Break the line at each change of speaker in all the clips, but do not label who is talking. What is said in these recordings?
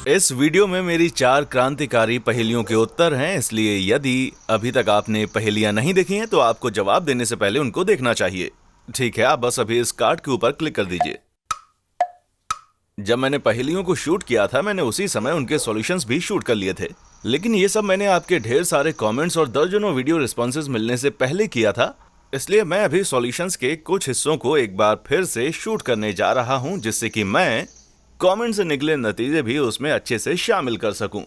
इस वीडियो में मेरी 4 क्रांतिकारी पहेलियों के उत्तर हैं, इसलिए यदि अभी तक आपने पहेलियां नहीं देखी हैं तो आपको जवाब देने से पहले उनको देखना चाहिए। ठीक है, आप बस अभी इस कार्ड के ऊपर क्लिक कर दीजिए। जब मैंने पहेलियों को शूट किया था, मैंने उसी समय उनके सॉल्यूशंस भी शूट कर लिए थे, लेकिन ये सब मैंने आपके ढेर सारे कमेंट्स और दर्जनों वीडियो रिस्पॉन्सेज मिलने से पहले किया था। इसलिए मैं अभी सॉल्यूशंस के कुछ हिस्सों को एक बार फिर से शूट करने जा रहा हूं, जिससे कि मैं कमेंट से निकले नतीजे भी उसमें अच्छे से शामिल कर सकूं।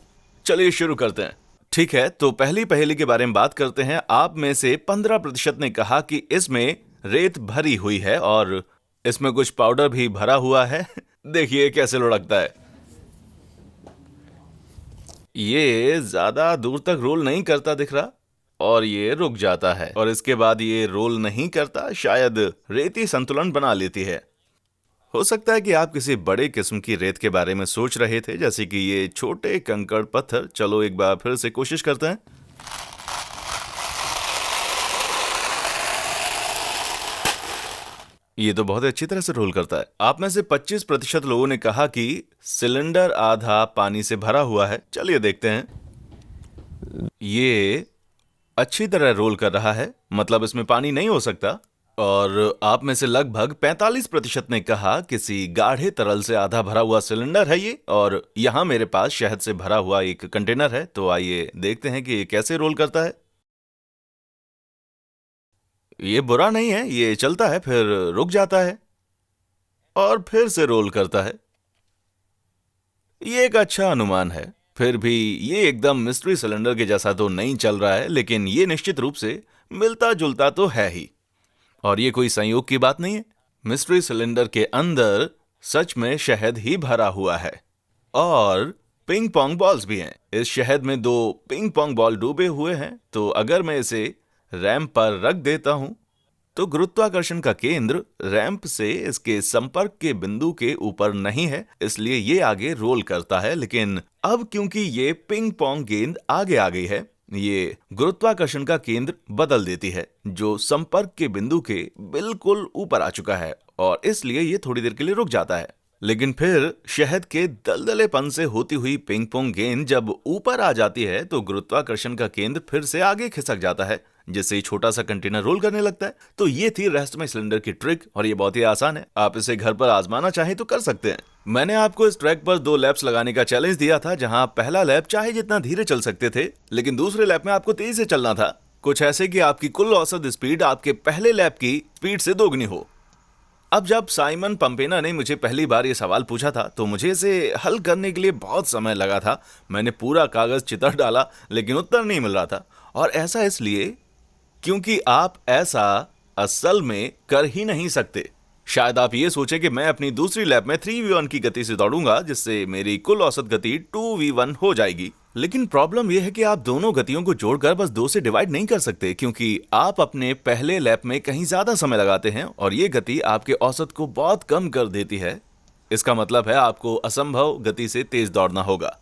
चलिए शुरू करते हैं। ठीक है, तो पहली पहेली के बारे में बात करते हैं। आप में से 15% ने कहा कि इसमें रेत भरी हुई है और इसमें कुछ पाउडर भी भरा हुआ है। देखिए कैसे लुढ़कता है। ये ज्यादा दूर तक रोल नहीं करता दिख रहा और ये रुक जाता है, और इसके बाद ये रोल नहीं करता। शायद रेती संतुलन बना लेती है। हो सकता है कि आप किसी बड़े किस्म की रेत के बारे में सोच रहे थे, जैसे कि ये छोटे कंकड़ पत्थर। चलो एक बार फिर से कोशिश करते हैं। ये तो बहुत अच्छी तरह से रोल करता है। आप में से 25% लोगों ने कहा कि सिलेंडर आधा पानी से भरा हुआ है। चलिए देखते हैं। ये अच्छी तरह रोल कर रहा है, मतलब इसमें पानी नहीं हो सकता। और आप में से लगभग 45% ने कहा किसी गाढ़े तरल से आधा भरा हुआ सिलेंडर है ये, और यहाँ मेरे पास शहद से भरा हुआ एक कंटेनर है। तो आइए देखते हैं कि ये कैसे रोल करता है। ये बुरा नहीं है, ये चलता है, फिर रुक जाता है और फिर से रोल करता है। ये एक अच्छा अनुमान है। फिर भी ये एकदम मिस्ट्री सिलेंडर के जैसा तो नहीं चल रहा है, लेकिन ये निश्चित रूप से मिलता जुलता तो है ही। और ये कोई संयोग की बात नहीं है। मिस्ट्री सिलेंडर के अंदर सच में शहद ही भरा हुआ है, और पिंग पोंग बॉल्स भी हैं। इस शहद में 2 पिंग पोंग बॉल डूबे हुए हैं। तो अगर मैं इसे रैंप पर रख देता हूं, तो गुरुत्वाकर्षण का केंद्र रैंप से इसके संपर्क के बिंदु के ऊपर नहीं है, इसलिए ये आगे रोल करता है। लेकिन अब क्योंकि ये पिंग पोंग गेंद आगे आ गई है, ये गुरुत्वाकर्षण का केंद्र बदल देती है, जो संपर्क के बिंदु के बिल्कुल ऊपर आ चुका है, और इसलिए ये थोड़ी देर के लिए रुक जाता है। लेकिन फिर शहद के दलदलेपन से होती हुई पिंग पोंग गेंद जब ऊपर आ जाती है, तो गुरुत्वाकर्षण का केंद्र फिर से आगे खिसक जाता है, जिससे छोटा सा कंटेनर रोल करने लगता है। तो ये थी रहस्यमय सिलेंडर की ट्रिक, और ये बहुत ही आसान है। आप इसे घर पर आजमाना चाहें तो कर सकते हैं। मैंने आपको इस ट्रैक पर 2 लैप्स लगाने का चैलेंज दिया था, जहां पहला लैप चाहे जितना धीरे चल सकते थे, लेकिन दूसरे लैप में आपको तेजी से चलना था। कुछ ऐसे कि आपकी कुल औसत स्पीड आपके पहले लैप की स्पीड से दोगुनी हो। अब जब साइमन पंपेना ने मुझे पहली बार ये सवाल पूछा था, तो मुझे इसे हल करने के लिए बहुत समय लगा था। मैंने पूरा कागज चितर डाला, लेकिन उत्तर नहीं मिल रहा था। और ऐसा इसलिए क्योंकि आप ऐसा असल में कर ही नहीं सकते। शायद आप ये सोचे कि मैं अपनी दूसरी लैप में 3v1 की गति से दौड़ूंगा, जिससे मेरी कुल औसत गति 2v1 हो जाएगी। लेकिन प्रॉब्लम यह है कि आप दोनों गतियों को जोड़कर बस 2 से डिवाइड नहीं कर सकते, क्योंकि आप अपने पहले लैप में कहीं ज्यादा समय लगाते हैं, और ये गति आपके औसत को बहुत कम कर देती है। इसका मतलब है आपको असंभव गति से तेज दौड़ना होगा।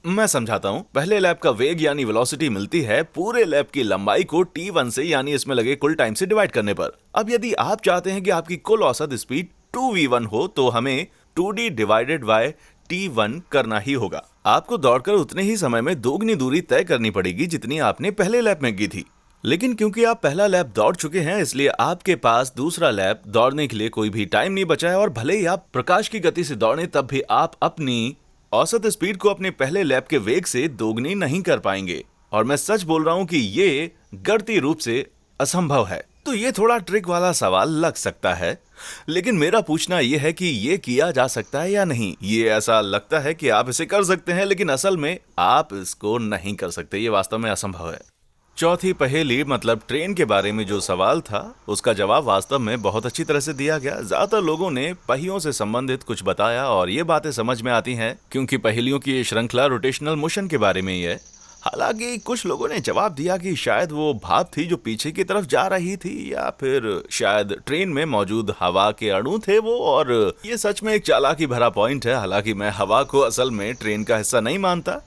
मैं समझाता हूं। पहले लैप का वेग यानी वेलोसिटी मिलती है पूरे लैप की लंबाई को t1 से, यानी इसमें लगे कुल टाइम से डिवाइड करने पर। अब यदि आप चाहते हैं कि आपकी कुल औसत स्पीड 2v1 हो, तो हमें 2d डिवाइडेड बाय t1 करना ही होगा। आपको दौड़कर उतने ही समय में दोगुनी दूरी तय करनी पड़ेगी जितनी आपने पहले लैप में की थी। लेकिन क्योंकि आप पहला लैप दौड़ चुके हैं, इसलिए आपके पास दूसरा लैप दौड़ने के लिए कोई भी टाइम नहीं बचा है। और भले ही आप प्रकाश की गति से दौड़ें, तब भी आप अपनी औसत स्पीड को अपने पहले लैप के वेग से दोगुनी नहीं कर पाएंगे। और मैं सच बोल रहा हूं कि ये गणितीय रूप से असंभव है। तो ये थोड़ा ट्रिक वाला सवाल लग सकता है, लेकिन मेरा पूछना यह है कि ये किया जा सकता है या नहीं। ये ऐसा लगता है कि आप इसे कर सकते हैं, लेकिन असल में आप इसको नहीं कर सकते। ये वास्तव में असंभव है। चौथी पहेली, मतलब ट्रेन के बारे में जो सवाल था, उसका जवाब वास्तव में बहुत अच्छी तरह से दिया गया। ज्यादातर लोगों ने पहियों से संबंधित कुछ बताया, और ये बातें समझ में आती हैं क्योंकि पहेलियों की ये श्रृंखला रोटेशनल मोशन के बारे में ही है। हालांकि कुछ लोगों ने जवाब दिया कि शायद वो भाप थी जो पीछे की तरफ जा रही थी, या फिर शायद ट्रेन में मौजूद हवा के अणु थे वो। और ये सच में एक चालाकी भरा पॉइंट है। हालांकि मैं हवा को असल में ट्रेन का हिस्सा नहीं मानता,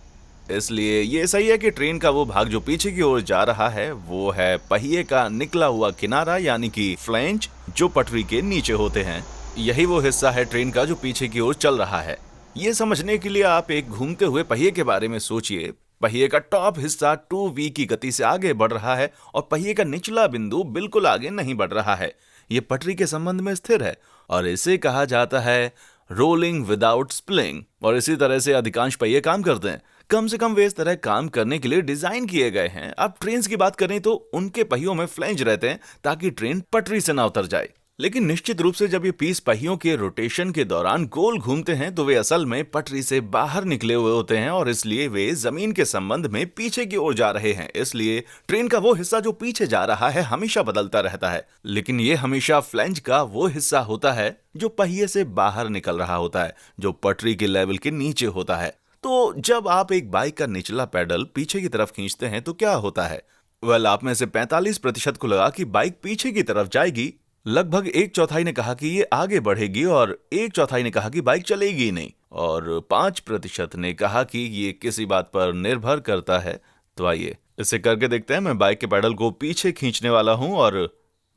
इसलिए ये सही है कि ट्रेन का वो भाग जो पीछे की ओर जा रहा है, वो है पहिए का निकला हुआ किनारा, यानी कि फ्लैंज, जो पटरी के नीचे होते हैं। यही वो हिस्सा है ट्रेन का जो पीछे की ओर चल रहा है। ये समझने के लिए आप एक घूमते हुए पहिए के बारे में सोचिए। पहिए का टॉप हिस्सा 2v की गति से आगे बढ़ रहा है और पहिए का निचला बिंदु बिल्कुल आगे नहीं बढ़ रहा है। ये पटरी के संबंध में स्थिर है और इसे कहा जाता है रोलिंग विदाउट स्प्लिंग। और इसी तरह से अधिकांश पहिए काम करते हैं। कम से कम वे इस तरह काम करने के लिए डिजाइन किए गए हैं। अब ट्रेन की बात करें तो उनके पहियों में फ्लैंज रहते हैं ताकि ट्रेन पटरी से ना उतर जाए। लेकिन निश्चित रूप से जब ये पीस पहियों के रोटेशन के दौरान गोल घूमते हैं तो वे असल में पटरी से बाहर निकले हुए होते हैं और इसलिए वे जमीन के संबंध में पीछे की ओर जा रहे हैं। इसलिए ट्रेन का वो हिस्सा जो पीछे जा रहा है हमेशा बदलता रहता है, लेकिन ये हमेशा फ्लैंज का वो हिस्सा होता है जो पहिए से बाहर निकल रहा होता है, जो पटरी के लेवल के नीचे होता है। तो जब आप एक बाइक का निचला पैडल पीछे की तरफ खींचते हैं तो क्या होता है? आप में से 45% को लगा कि बाइक पीछे की तरफ जाएगी, लगभग 1/4 ने कहा कि ये आगे बढ़ेगी और 1/4 ने कहा कि बाइक चलेगी नहीं, और 5% ने कहा कि ये किसी बात पर निर्भर करता है। तो आइए इसे करके देखते हैं। मैं बाइक के पैडल को पीछे खींचने वाला हूं और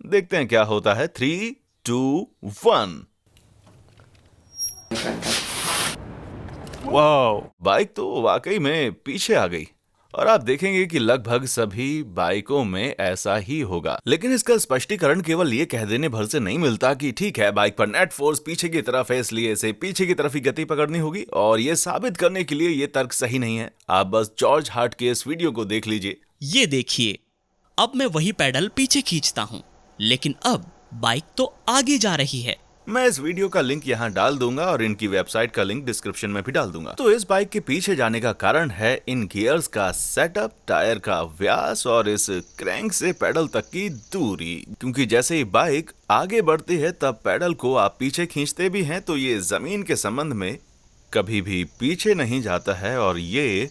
देखते हैं क्या होता है। 3, 2, 1।
वाओ!
बाइक तो वाकई में पीछे आ गई और आप देखेंगे कि लगभग सभी बाइकों में ऐसा ही होगा। लेकिन इसका स्पष्टीकरण केवल ये कह देने भर से नहीं मिलता कि ठीक है, बाइक पर नेट फोर्स पीछे की तरफ है इसलिए इसे पीछे की तरफ ही गति पकड़नी होगी। और ये साबित करने के लिए ये तर्क सही नहीं है। आप बस जॉर्ज हार्ट के इस वीडियो को देख लीजिए।
ये देखिए, अब मैं वही पैडल पीछे खींचता हूँ, लेकिन अब बाइक तो आगे जा रही है।
मैं इस वीडियो का लिंक यहाँ डाल दूंगा और इनकी वेबसाइट का लिंक डिस्क्रिप्शन में भी डाल दूंगा। तो इस बाइक के पीछे जाने का कारण है इन गियर्स का सेटअप, टायर का व्यास और इस क्रैंक से पैडल तक की दूरी। क्योंकि जैसे ही बाइक आगे बढ़ती है तब पैडल को आप पीछे खींचते भी हैं तो ये जमीन के संबंध में कभी भी पीछे नहीं जाता है और ये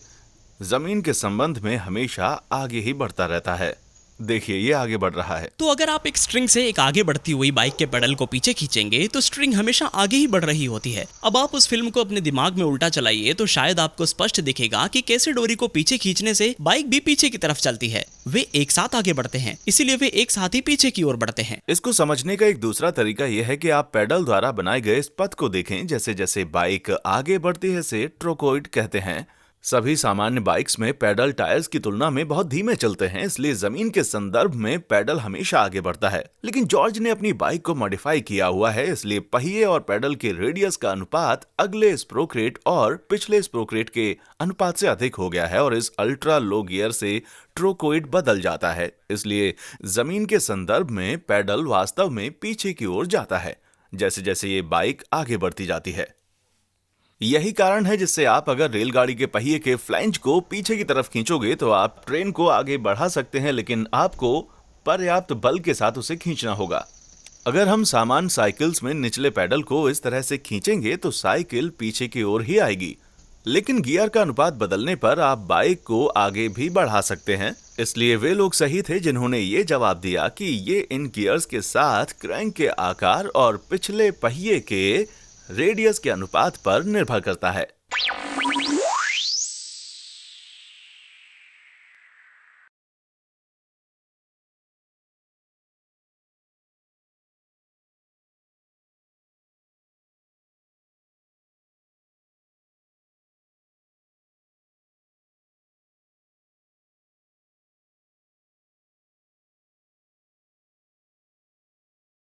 जमीन के संबंध में हमेशा आगे ही बढ़ता रहता है। देखिए ये आगे बढ़ रहा है।
तो अगर आप एक स्ट्रिंग से एक आगे बढ़ती हुई बाइक के पेडल को पीछे खींचेंगे तो स्ट्रिंग हमेशा आगे ही बढ़ रही होती है। अब आप उस फिल्म को अपने दिमाग में उल्टा चलाइए तो शायद आपको स्पष्ट दिखेगा कि कैसे डोरी को पीछे खींचने से बाइक भी पीछे की तरफ चलती है। वे एक साथ आगे बढ़ते हैं, इसीलिए वे एक साथ ही पीछे की ओर बढ़ते हैं।
इसको समझने का एक दूसरा तरीका यह है कि आप पैडल द्वारा बनाए गए इस पथ को देखें। जैसे जैसे बाइक आगे बढ़ती है इसे ट्रोकोइड कहते हैं। सभी सामान्य बाइक्स में पैडल टायर्स की तुलना में बहुत धीमे चलते हैं, इसलिए जमीन के संदर्भ में पैडल हमेशा आगे बढ़ता है। लेकिन जॉर्ज ने अपनी बाइक को मॉडिफाई किया हुआ है, इसलिए पहिए और पैडल के रेडियस का अनुपात अगले स्पोक रेट और पिछले स्पोक रेट के अनुपात से अधिक हो गया है और इस अल्ट्रा लो गियर से ट्रोकोइड बदल जाता है। इसलिए जमीन के संदर्भ में पैडल वास्तव में पीछे की ओर जाता है जैसे जैसे ये बाइक आगे बढ़ती जाती है। यही कारण है जिससे आप अगर रेलगाड़ी के पहिए के फ्लैंज को पीछे की तरफ खींचोगे तो आप ट्रेन को आगे बढ़ा सकते हैं, लेकिन आपको पर्याप्त बल के साथ उसे खींचना होगा। अगर हम सामान्य साइकिल्स में निचले पैडल को इस तरह से खींचेंगे तो साइकिल पीछे की ओर ही आएगी, लेकिन गियर का अनुपात बदलने पर आप बाइक को आगे भी बढ़ा सकते हैं। इसलिए वे लोग सही थे जिन्होंने ये जवाब दिया कि ये इन गियर्स के साथ क्रैंक के आकार और पिछले पहिए के रेडियस के अनुपात पर निर्भर करता है।